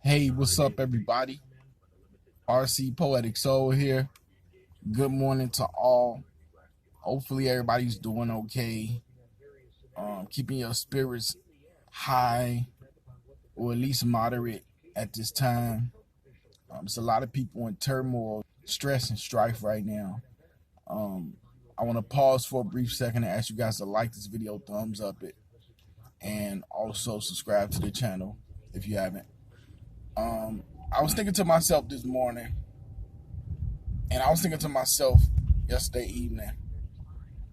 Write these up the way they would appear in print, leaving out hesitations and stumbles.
Hey, what's up, everybody? RC Poetic Soul here. Good morning to all. Hopefully, everybody's doing okay. Keeping your spirits high or at least moderate at this time. There's a lot of people in turmoil, stress, and strife right now. I want to pause for a brief second and ask you guys to like this video, thumbs up it, and also subscribe to the channel if you haven't. I was thinking to myself this morning, and I was thinking to myself yesterday evening,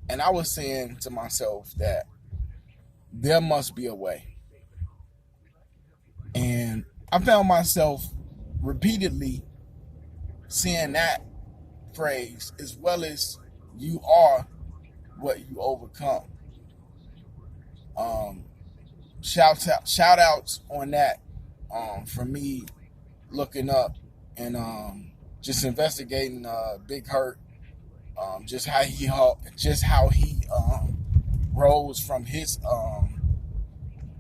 and I was saying to myself that there must be a way. And I found myself repeatedly saying that phrase, as well as you are what you overcome. Shout outs on that for me looking up and just investigating Big Hurt, just how he rose from his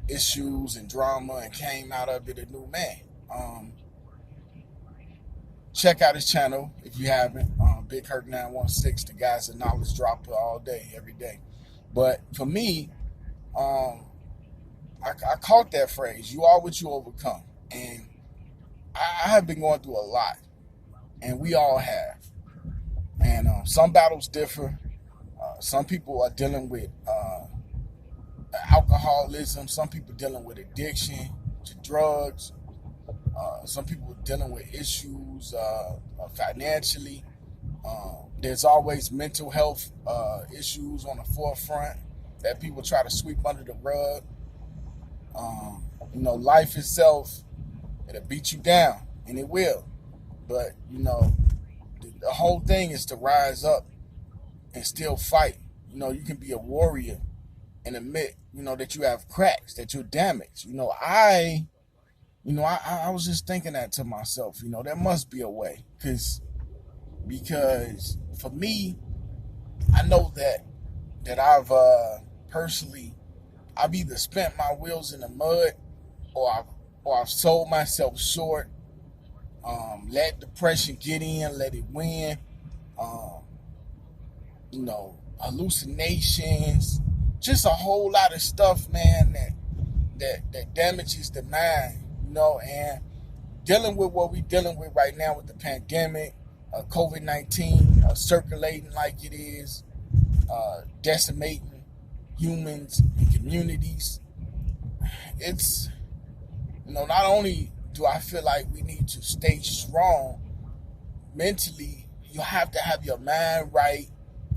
issues and drama and came out of it a new man. Check out his channel if you haven't. Big Hurt 916. The guy's a knowledge dropper all day, every day. But for me, I caught that phrase, you are what you overcome. And I have been going through a lot, and we all have. And some battles differ. Some people are dealing with alcoholism. Some people dealing with addiction to drugs. Some people dealing with issues financially. There's always mental health issues on the forefront that people try to sweep under the rug. Life itself, it'll beat you down, and it will. But, the whole thing is to rise up and still fight. You can be a warrior and admit, that you have cracks, that you're damaged. I was just thinking that to myself, there must be a way. Because for me, I know that I've personally, I've either spent my wheels in the mud or I've sold myself short, let depression get in, let it win, hallucinations, just a whole lot of stuff, man, that damages the mind, and dealing with what we're dealing with right now with the pandemic, Covid-19 circulating like it is, decimating humans and communities. It's, not only do I feel like we need to stay strong mentally, you have to have your mind right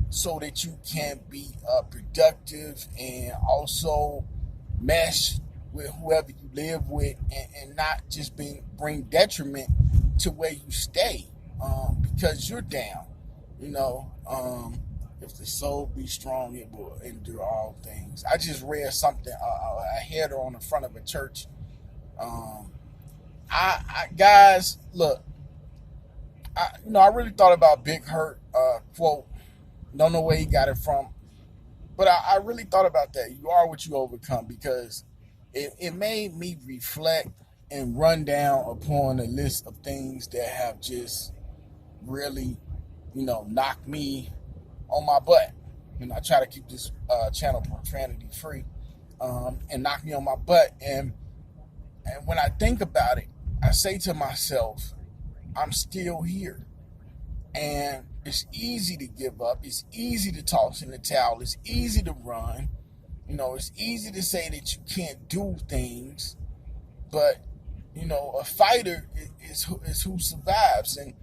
so that you can be productive and also mesh with whoever you live with and not just bring detriment to where you stay because you're down. If the soul be strong, it will endure all things. I just read something, a header on the front of a church. Guys, look, I really thought about Big Hurt quote. Don't know where he got it from, but I really thought about that. You are what you overcome, because it made me reflect and run down upon a list of things that have just really, knocked me on my butt. I try to keep this channel profanity free, and knock me on my butt. And when I think about it, I say to myself, I'm still here. And it's easy to give up. It's easy to toss in the towel. It's easy to run. It's easy to say that you can't do things. But, a fighter is who survives. And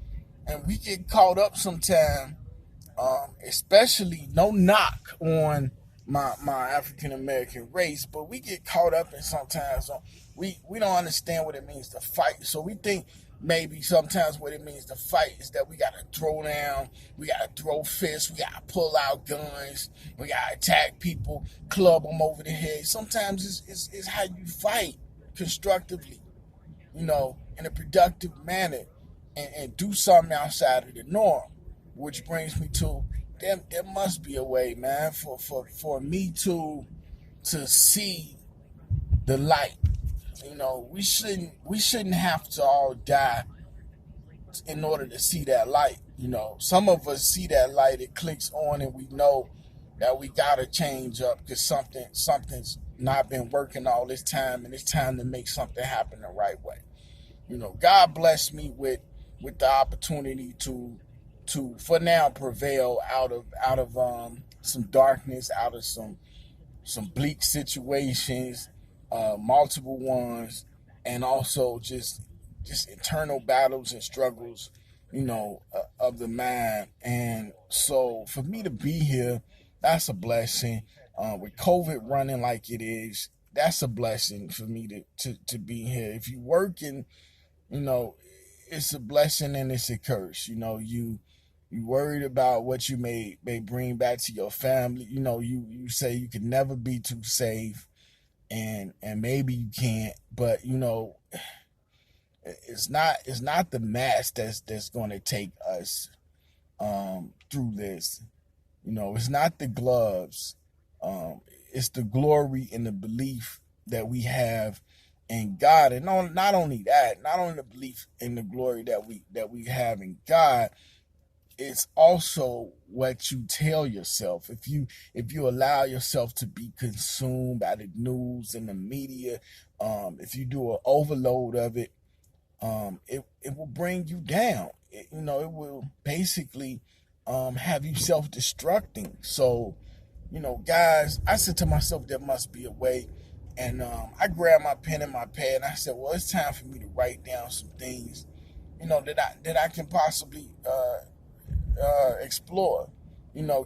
we get caught up sometimes, especially, no knock on my African American race, but we get caught up in sometimes we don't understand what it means to fight. So we think maybe sometimes what it means to fight is that we got to throw down, we got to throw fists, we got to pull out guns, we got to attack people, club them over the head. Sometimes it's how you fight constructively, in a productive manner, and do something outside of the norm. Which brings me to, there must be a way, man, for me to see the light, You know, we shouldn't have to all die in order to see that light. You know, some of us see that light, it clicks on, and we know that we gotta change up because something's not been working all this time, and it's time to make something happen the right way. You know, God blessed me with the opportunity to for now prevail out of some darkness, out of some bleak situations, multiple ones, and also just internal battles and struggles, of the mind. And so for me to be here, that's a blessing. With COVID running like it is, that's a blessing for me to be here. If you working, you know, it's a blessing and it's a curse. You worried about what you may bring back to your family. You say you can never be too safe, and maybe you can't, but it's not the mask that's going to take us through this. It's not the gloves. It's the glory and the belief that we have in God. And not only that, not only the belief in the glory that we have in God, it's also what you tell yourself. If you allow yourself to be consumed by the news and the media, if you do an overload of it, it will bring you down. It will basically have you self-destructing. So, guys, I said to myself, there must be a way. And I grabbed my pen and my pad, and I said, well, it's time for me to write down some things, that I can possibly explore,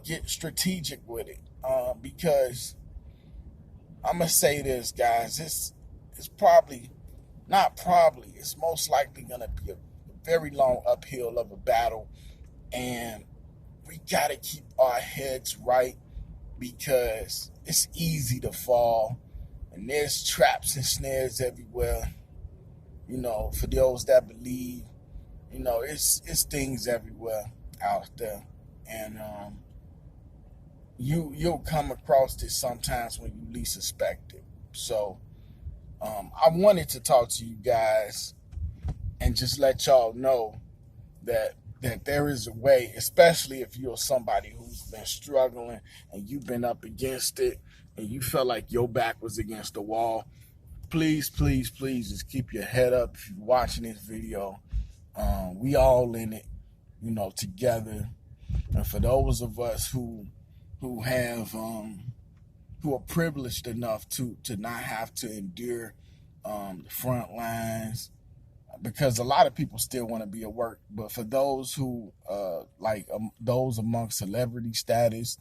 get strategic with it. Because I'm going to say this, guys, it's probably, not probably, it's most likely going to be a very long uphill of a battle. And we got to keep our heads right, because it's easy to fall, and there's traps and snares everywhere. For those that believe, it's things everywhere out there, and you'll come across this sometimes when you least suspect it. So I wanted to talk to you guys and just let y'all know that there is a way, especially if you're somebody who's been struggling and you've been up against it and you felt like your back was against the wall. Please, please, please just keep your head up if you're watching this video. We all in it, together. And for those of us who have who are privileged enough to not have to endure the front lines, because a lot of people still want to be at work. But for those who, those among celebrity status,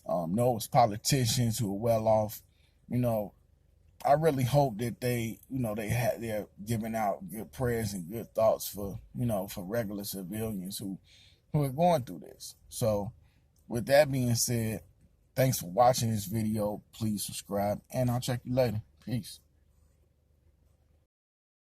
those politicians who are well off, I really hope that they're giving out good prayers and good thoughts for regular civilians who are going through this. So with that being said, thanks for watching this video. Please subscribe, and I'll check you later. Peace.